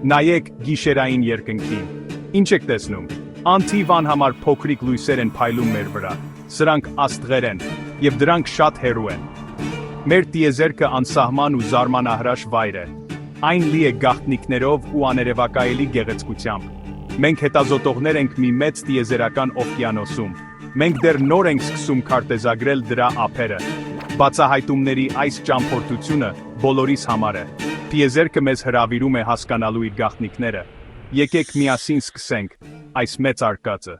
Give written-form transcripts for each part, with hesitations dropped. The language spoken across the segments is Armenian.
Նայեք գիշերային երկնքին։ Ինչ եք տեսնում։ Անթիվ անհամար փոքրիկ լույսեր են փայլում մեր վրա։ Սրանք աստղեր են, եւ դրանք շատ հեռու են։ Մեր տիեզերքը անսահման ու զարմանահրաշ վայր է։ Այն լի է գաղտնիքներով ու աներևակայելի գեղեցկությամբ։ Մենք հետազոտողներ ենք մի մեծ տիեզերական օվկիանոսում։ Մենք դեռ նոր ենք սկսում քարտեզագրել դրա ափերը։ Բացահայտումների այս ճամփորդությունը բոլորիս համար է։ Տիեզերքը մեզ հրավիրում է հասկանալու իր գաղտնիքները։ Եկեք միասին սկսենք այս մեծ արկածը։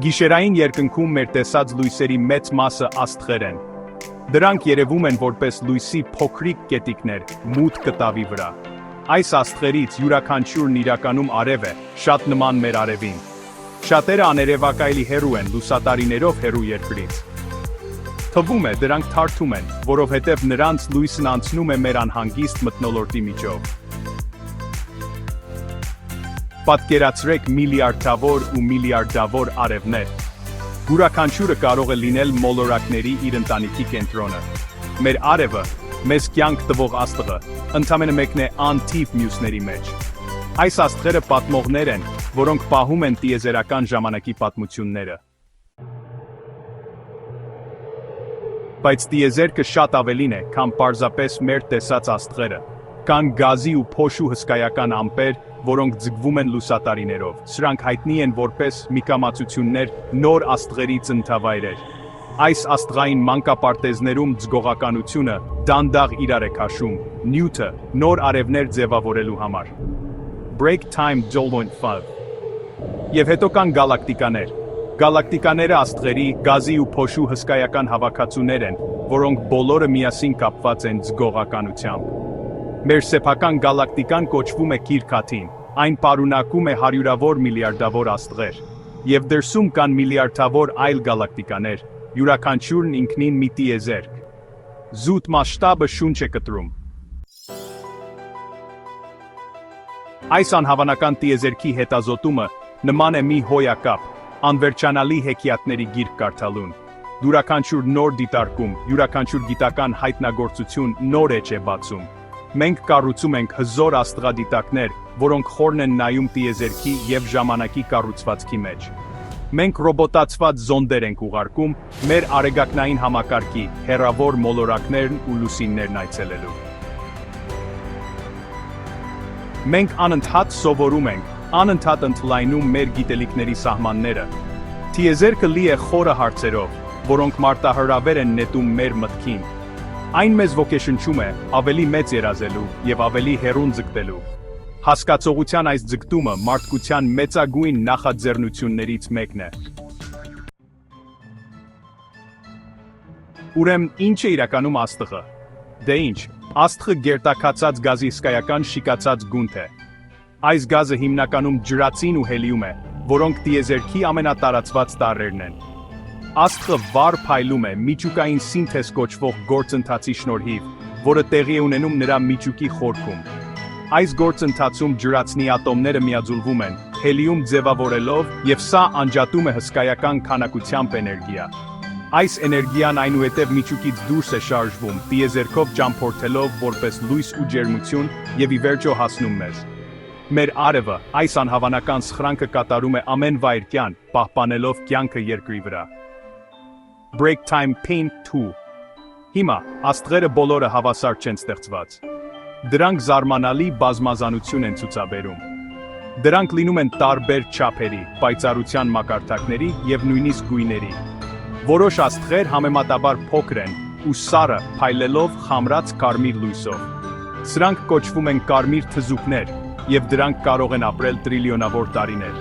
Գիշերային երկնքում մեր տեսած լույսերի մեծ մասը աստղեր են։ Դրանք երևում են որպես լույսի փոքրիկ կետիկներ մութ կտավի վրա։ Այս աստղերից յուրաքանչյուրն իրականում արև է, շատ նման մեր արևին։ Շատերը աներևակայելի հեռու են լուսատարիներով հեռու երկրից։ Թվում է դրանք թարթում են, որովհետև նրանց լույսն անցնում է մեր անհանգիստ մթնոլորտի միջով։ Պատկերացրեք միլիարդավոր ու միլիարդավոր արևներ։ Յուրաքանչյուրը կարող է լինել մոլորակների իր ընտանիքի կենտրոնը։ Մեր արևը, մեզ կյանք տվող աստղը, ընդամենը մեկն է անթիվ մյուսների մեջ։ Այս աստղերը պատմողներ են, որոնք պահում են տիեզերական ժամանակի պատմությունները։ Բայց տիեզերքը շատ ավելին է, քան պարզապես մեր տեսած աստղերը։ Կան գազի ու փոշու հսկայական ամպեր, որոնք ձգվում են լուսատարիներով։ Սրանք հայտնի են որպես միկամացություններ նոր աստղերի ծննդավայրեր։ Այս աստղային մանկապարտեզներում ձգողականությունը դանդաղ իրար է քաշում, նյութը նոր արևներ ձևավորելու համար։ Break time 0.5 Եվ հետո կան գալակտիկաներ։ Գալակտիկաները աստղերի, գազի ու փոշու հսկայական հավաքածուներ են, որոնք բոլորը միասին կապված են ձգողականությամբ։ Մեր սեփական գալակտիկան կոչվում է Կիրքաթին, այն պարունակում է հարյուրավոր միլիարդավոր աստղեր։ Եվ դրսում կան միլիարդավոր այլ գալակտիկաներ, յուրաքանչյուրն ինքնին մի տիեզերք։ Զուտ մասշտաբը շունչ է կտրում։ Այս անհավանական տիեզերքի հետազոտումը նման է մի հոյակապ, անվերջանալի հեքիաթների գիրք կարդալուն։ Յուրաքանչյուր նոր դիտարկում, յուրաքանչյուր գիտական հայտնագործություն նոր էջ է բացում։ Մենք կառուցում ենք հզոր աստղադիտակներ, որոնք խորն են նայում տիեզերքի և ժամանակի կառուցվածքի մեջ։ Մենք ռոբոտացված զոնդեր ենք ուղարկում մեր արեգակնային համակարգի հեռավոր մոլորակներն ու լուսիններն այցելելու։ Մենք անընդհատ սովորում ենք, անընդհատ ընդլայնում մեր գիտելիքների սահմանները։ Տիեզերքը լի է խորը հարցերով, որոնք մարտահրավեր են նետում մեր մտքին։ Այն մեզ ոգեշնչում է ավելի մեծ երազելու և ավելի հեռուն ձգտելու։ Հասկացողության այս ձգտումը մարդկության մեծագույն նախաձեռնություններից մեկն է։ Ուրեմն ինչ է իրականում աստղը։ Դե ինչ, աստղը գերտաքացած գազի հսկայական շիկացած գունդ է։ Այս գազը հիմնականում ջրածին ու հելիում է, որոնք տիեզերքի ամենատարածված տարրերն են։ Աստղը վառ փայլում է միջուկային սինթեզ կոչվող գործընթացի շնորհիվ, որը տեղի է ունենում նրա միջուկի խորքում։ Այս գործընթացում ջրածնի ատոմները միաձուլվում են, հելիում ձևավորելով, և սա անջատում է հսկայական քանակությամբ էներգիա։ Այս էներգիան այնուհետև միջուկից դուրս է շարժվում, տիեզերքով ճամփորդելով որպես լույս ու ջերմություն և ի վերջո հասնում մեզ։ Մեր արևը այս անհավանական սխրանքը կատարում է ամեն վայրկյան, պահպանելով կյանքը երկրի վրա։ Break time pin 2 Հիմա, աստղերը բոլորը հավասար չեն ստեղծված։ Դրանք զարմանալի բազմազանություն են ցուցաբերում։ Դրանք լինում են տարբեր չափերի, պայծառության մակարդակների և նույնիսկ գույների։ Որոշ աստղեր համեմատաբար փոքր են ու սառը փայլելով խամրած կարմիր լույսով։ Սրանք կոչվում են կարմիր թզուկներ, և դրանք կարող են ապրել տրիլիոնավոր տարիներ։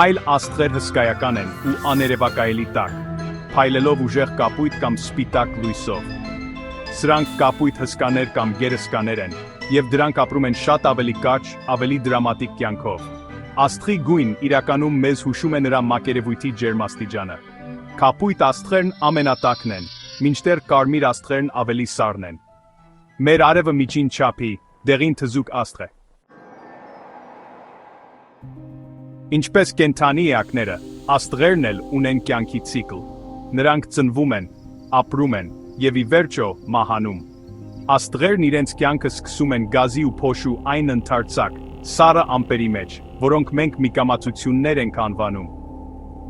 Այլ աստղեր հսկայական են ու աներևակայելի տաք, փայլելով ուժեղ կապույտ կամ սպիտակ լույսով։ Սրանք կապույտ հսկաներ կամ գերհսկաներ են, և դրանք ապրում են շատ ավելի կարճ, ավելի դրամատիկ կյանքով։ Աստղի գույն իրականում մեզ հուշում է նրա մակերևույթի ջերմաստիճանը։ Կապույտ աստղերն ամենատաքն են, մինչդեռ կարմիր աստղերն ավելի սառն են։ Մեր արևը միջին չափի, դեղին թզուկ աստղ է։ Ինչպես կենդանի էակները, աստղերն էլ ունեն կյանքի ցիկլ։ Նրանք ծնվում են, ապրում են, և ի վերջո մահանում։ Աստղերն իրենց կյանքը սկսում են գազի ու փոշու այն ընդարձակ, սառը ամպերի մեջ, որոնք մենք միկամացություններ ենք անվանում։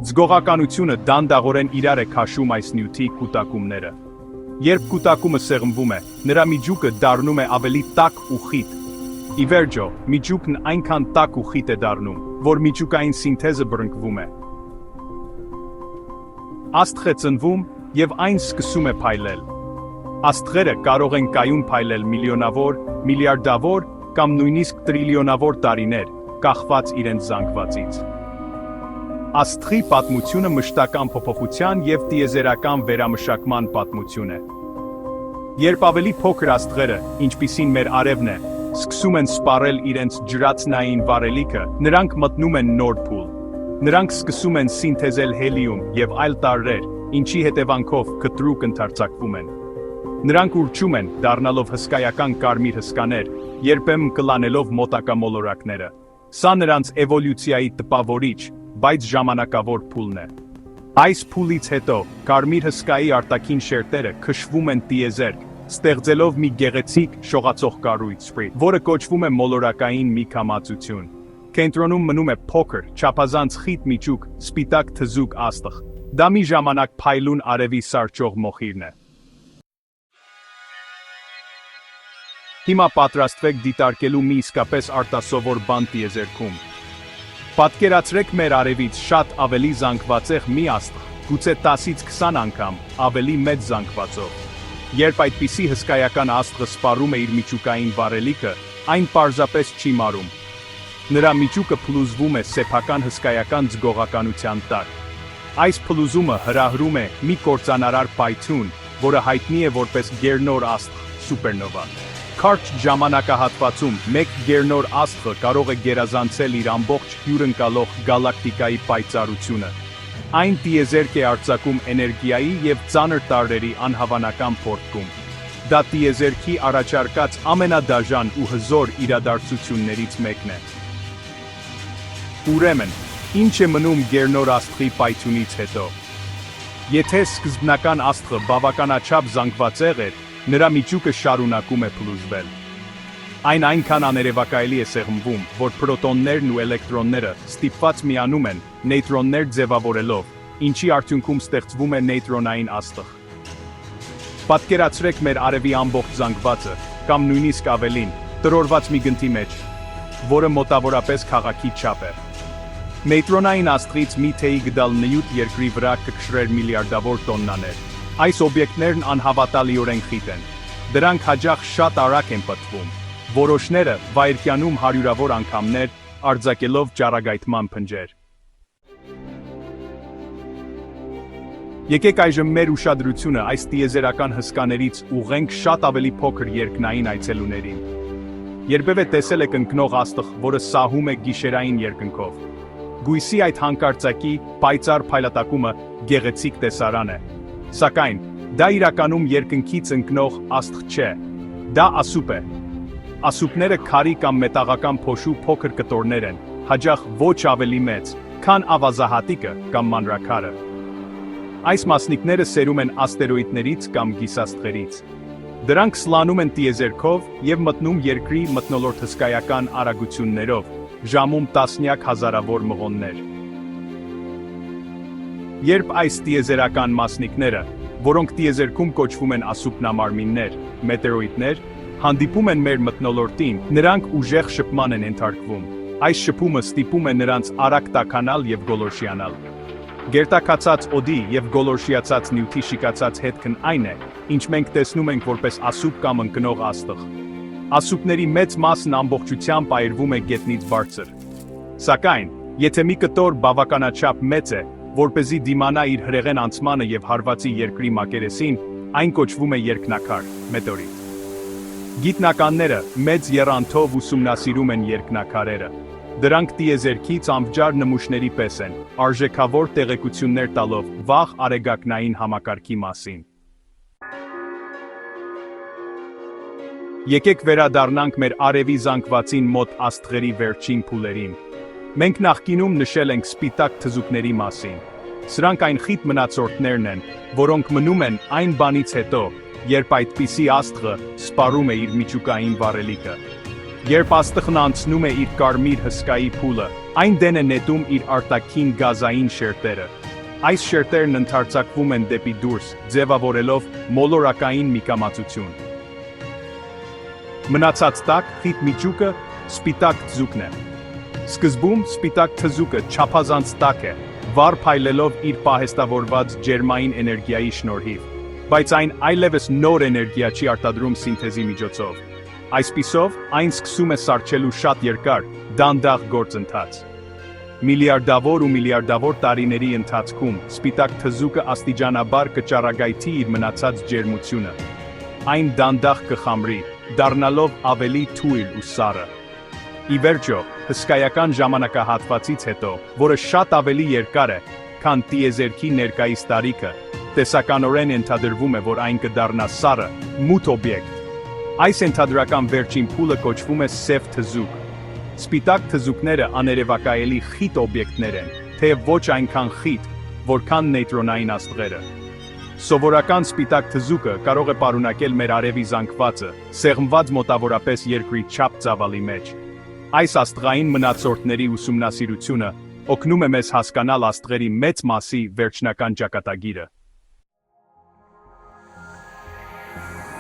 Ձգողականությունը դանդաղորեն իրար է քաշում այս նյութի կուտակումները։ Երբ կուտակումը սեղմվում է, նրա միջուկը դառնում է ավելի տաք ու խիտ։ Ի վերջո, միջուկն այնքան տաք ու խիտ է դառնում, որ միջուկային սինթեզը բռնկվում է։ Աստղ է ծնվում, եւ այն սկսում է փայլել։ Աստղերը կարող են կայուն փայլել միլիոնավոր, միլիարդավոր կամ նույնիսկ տրիլիոնավոր տարիներ, կախված իրենց զանգվածից։ Աստղի պատմությունը մշտական փոփոխության եւ տիեզերական վերամշակման պատմություն է։ Երբ ավելի փոքր աստղերը, ինչպիսին մեր արևն է, սկսում են սպառել իրենց ջրածնային վառելիքը, նրանք մտնում են նոր փուլ։ Նրանք սկսում են սինթեզել հելիում եւ այլ տարրեր, ինչի հետևանքով կտրուկ ընդարձակվում են։ Նրանք ուռչում են, դառնալով հսկայական կարմիր հսկաներ, երբեմն կլանելով մոտակա մոլորակները։ Սա նրանց էվոլյուցիայի տպավորիչ, բայց ժամանակավոր փուլն է։ Այս փուլից հետո, կարմիր հսկայի արտաքին շերտերը քշվում են տիեզերք, ստեղծելով մի գեղեցիկ, շողացող կառույց, որը կոչվում է մոլորակային միգամածություն։ Կենտրոնում մնում է փոքր, չափազանց խիտ միջուկ, սպիտակ թզուկ աստղ։ Դա մի ժամանակ փայլուն արևի սառչող մոխիրն է։ Հիմա պատրաստվեք դիտարկելու մի իսկապես արտասովոր բան տիեզերքում։ Պատկերացրեք մեր արևից շատ ավելի զանգվածեղ մի աստղ, գուցե 10-ից 20 անգամ ավելի մեծ զանգվածով։ Երբ այդպիսի հսկայական աստղը սպառում է իր միջուկային վառելիքը, այն պարզապես չի մարում։ Նրա միջուկը փլուզվում է սեփական հսկայական ձգողականության տակ։ Այս փլուզումը հրահրում է մի կործանարար պայթյուն, որը հայտնի է որպես գերնոր աստղ, սուպերնովա։ Կարճ ժամանակահատվածում մեկ գերնոր աստղը կարող է գերազանցել իր ամբողջ հյուրընկալող գալակտիկայի պայծառությունը։ Այն տիեզերք է արձակում էներգիայի և ծանր տարրերի անհավանական փորձում։ Դա տիեզերքի առաջարկած ամենադաժան ու հզոր իրադարձություններից մեկն է։ Ուրեմն, ինչ է մնում գերնոր աստղի պայթյունից հետո։ Եթե սկզբնական աստղը բավականաչափ զանգվածեղ էր, նրա միջուկը շարունակում է փլուզվել։ Այն այնքան աներևակայելի է սեղմվում, որ պրոտոններն ու էլեկտրոնները ստիպված միանում են, նեյտրոններ ձևավորելով, ինչի արդյունքում ստեղծվում է նեյտրոնային աստղ։ Պատկերացրեք մեր արևի ամբողջ զանգվածը, կամ նույնիսկ ավելին, տրորված մի գնդի մեջ, որը մոտավորապես քաղաքի չափ է։ Նեյտրոնային աստղից մի թեյի գդալ նյութ երկրի վրա կքշրեր միլիարդավոր տոննաներ։ Այս օբյեկտներն անհավատալիորեն խիտ են։ Դրանք հաճախ շատ արագ են պտտվում։ Որոշները վայրկյանում հարյուրավոր անգամներ, արձակելով ճառագայթման փնջեր։ Եկեք այժմ մեր ուշադրությունը այս տիեզերական հսկաներից ուղղենք շատ ավելի փոքր երկնային այցելուներին։ Երբևէ տեսել եք ընկնող աստղ, որը սահում է գիշերային երկնքով։ Գույսի այդ հանկարծակի, պայծառ փայլատակումը գեղեցիկ տեսարան է։ Սակայն, դա իրականում երկնքից ընկնող աստղ չէ։ Դա ասուպ է։ Ասուպները քարի կամ մետաղական փոշու փոքր կտորներ են, հաճախ ոչ ավելի մեծ, քան ավազահատիկը կամ մանրաքարը։ Այս մասնիկները սերում են աստերոիդներից կամ գիսաստղերից։ Դրանք սլանում են տիեզերքով և մտնում երկրի մթնոլորտ հսկայական արագություններով, ժամում տասնյակ հազարավոր մղոններ։ Երբ այս տիեզերական մասնիկները, որոնք տիեզերքում կոչվում են ասուպնամարմիններ, մետեորիտներ, հանդիպում են մեր մթնոլորտին, նրանք ուժեղ շփման են ենթարկվում։ Այս շփումը ստիպում է նրանց արագ տաքանալ և գոլորշիանալ։ Գերտաքացած օդի և գոլորշիացած նյութի շիկացած հետքն այն է, ինչ մենք տեսնում ենք որպես ասուպ կամ ընկնող աստղ։ Ասուպների մեծ մասն ամբողջությամբ այրվում է գետնից բարձր։ Սակայն, եթե մի կտոր բավականաչափ մեծ է, որպեսզի դիմանա իր հրեղեն անցմանը և հարվածի երկրի մակերեսին, այն կոչվում է երկնաքար, մետեորիտ։ Գիտնականները մեծ եռանդով ուսումնասիրում են երկնաքարերը։ Դրանք տիեզերքից անվճար նմուշների պես են, արժեքավոր տեղեկություններ տալով վաղ արեգակնային համակարգի մասին։ Եկեք վերադառնանք մեր արևի զանգվածին մոտ աստղերի վերջին փուլերին։ Մենք նախկինում նշել ենք սպիտակ թզուկների մասին։ Սրանք այն խիտ մնացորդներն են, որոնք մնում են այն բանից հետո, երբ այդպիսի աստղը սպառում է իր միջուկային վառելիքը։ Երբ աստղն անցնում է իր կարմիր հսկայի փուլը, այն դեն է նետում իր արտաքին գազային շերտերը։ Այս շերտերն ընդարձակվում են դեպի դուրս, ձևավորելով մոլորակային միգամածություն։ Մնացած տաք, խիտ միջուկը սպիտակ թզուկն է։ Սկզբում սպիտակ թզուկը չափազանց տաք է, վառ փայլելով իր պահեստավորված ջերմային էներգիայի շնորհիվ, բայց այն այլևս նոր էներգիա չի արտադրում սինթեզի միջոցով։ Այսպիսով, այն սկսում է սառչելու շատ երկար, դանդաղ գործընթաց։ Միլիարդավոր տարիների ընթացքում սպիտակ թզուկը աստիճանաբար կճառագայթի իր մնացած ջերմությունը։ Այն դանդաղ կխամրի, դառնալով ավելի թույլ ու սառը։ Ի վերջո, հսկայական ժամանակահատվածից հետո, որը շատ ավելի երկար է, քան տիեզերքի ներկայիս տարիքը, տեսականորեն ենթադրվում է, որ այն կդառնա սառը, մութ օբյեկտ։ Այս ենթադրական վերջին փուլը կոչվում է սև թզուկ։ Սպիտակ թզուկները աներևակայելի խիտ օբյեկտներ են, թեև ոչ այնքան խիտ, որքան նեյտրոնային աստղերը։ Սովորական սպիտակ թզուկը կարող է պարունակել մեր արևի զանգվածը, սեղմված մոտավորապես երկրի չափ ծավալի մեջ։ Այս աստղային մնացորդների ուսումնասիրությունը օգնում է մեզ հասկանալ աստղերի մեծ մասի վերջնական ճակատագիրը։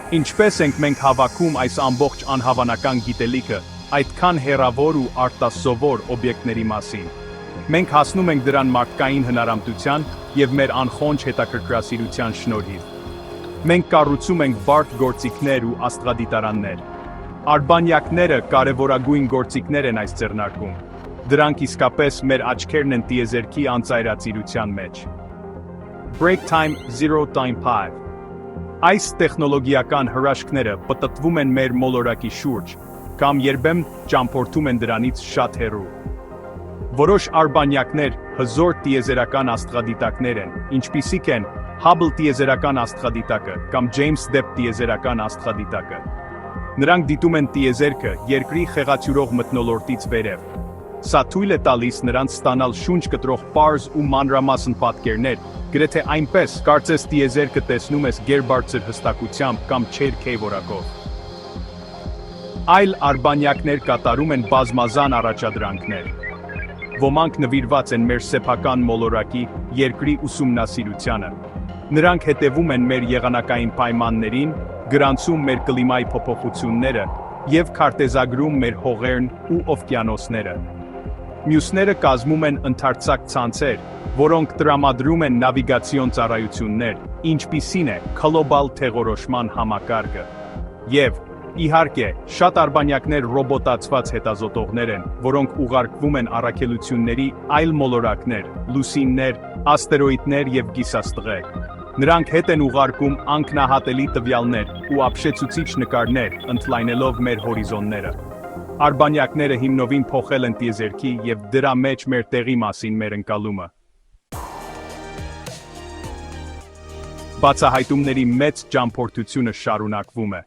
Ինչպես ենք մենք հավաքում այս ամբողջ անհավանական գիտելիքը այդքան հեռավոր ու արտասովոր օբյեկտների մասին։ Մենք հասնում ենք դրան մարդկային հնարամտության և մեր անխոնջ հետաքրքրասիրության շնորհիվ։ Մենք կառուցում ենք բարդ գործիքներ ու աստղադիտարաններ։ Արբանյակները կարևորագույն գործիքներ են այս ձեռնարկում։ Դրանք իսկապես մեր աչքերն են տիեզերքի անծայրածիրության մեջ։ Break Time 0.5 Այս տեխնոլոգիական հրաշքները պտտվում են մեր մոլորակի շուրջ, կամ երբեմն ճամփորդում են դրանից շատ հեռու։ Որոշ արբանյակներ հզոր տիեզերական աստղադիտակներ են, ինչպիսիք են Hubble տիեզերական աստղադիտակը կամ James Webb տիեզերական աստղադիտակը։ Նրանք դիտում են տիեզերքը երկրի խեղաթյուրող մթնոլորտից վերև։ Սա թույլ է տալիս նրանց ստանալ շունչ կտրող պարզ ու մանրամասն պատկերներ, գրեթե այնպես, կարծես տիեզերքը տեսնում ես գերբարձր հստակությամբ կամ չերքեյ որակով։ Այլ արբանյակներ կատարում են բազմազան առաջադրանքներ։ Ոմանք նվիրված են մեր սեփական մոլորակի երկրի ուսումնասիրությանը։ Նրանք հետևում են մեր եղանակային պայմաններին, գրանցում մեր կլիմայի փոփոխությունները և քարտեզագրում մեր հողերն ու օվկիանոսները։ Մյուսները կազմում են ընդարձակ ցանցեր, որոնք տրամադրում են նավիգացիոն ծառայություններ, ինչպիսին է Global թեղորոշման համակարգը։ Եվ, իհարկե, շատ արբանյակներ ռոբոտացված հետազոտողներ են, որոնք ուղարկվում են առաքելությունների այլ մոլորակներ, լուսիններ, աստերոիդներ և գիսաստղեր։ Նրանք հետ են ուղարկում անկնահատելի տվյալներ ու ապշեցուցիչ նկարներ, ընդլայնելով մեր հորիզոնները։ Արբանյակները հիմնովին փոխել են տիեզերքի և դրա մեջ մեր տեղի մասին մեր ընկալումը։ Բացահայտումների մեծ ճամփորդությունը շարունակվում է։